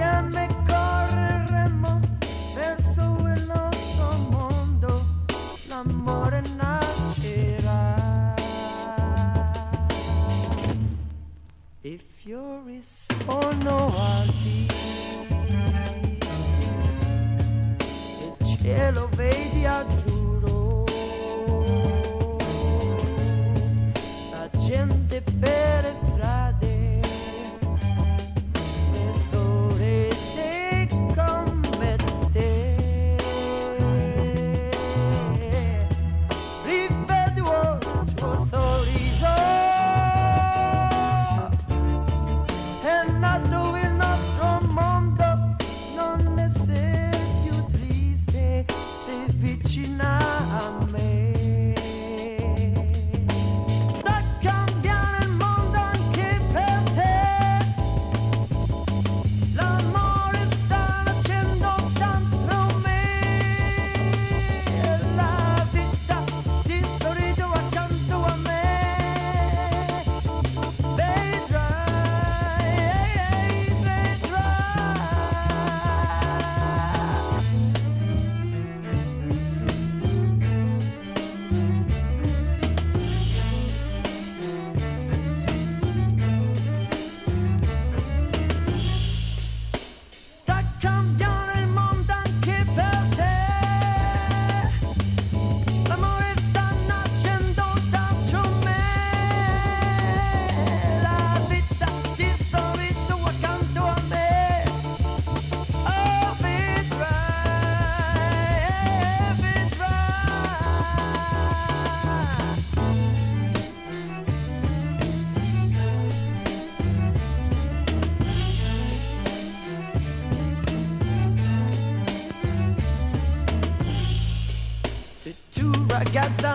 insieme correremo verso il nostro mondo, l'amore nascerà. I fiori sono alti, il cielo vedi azzurro, la gente per le strade, le sorelle come te. Rivedo il tuo sorriso, è nato il nostro mondo, non essere più triste, sei vicina a me. Sta cambiando il mondo anche per te, l'amore sta nascendo dentro me, la vita ti sorrido accanto a me, vedrai, vedrai. Sta cambiando il mondo anche per te, l'amore sta nascendo dentro me, la vita ti sorrido accanto a me, oh vedrai, vedrai. Se tu ragazza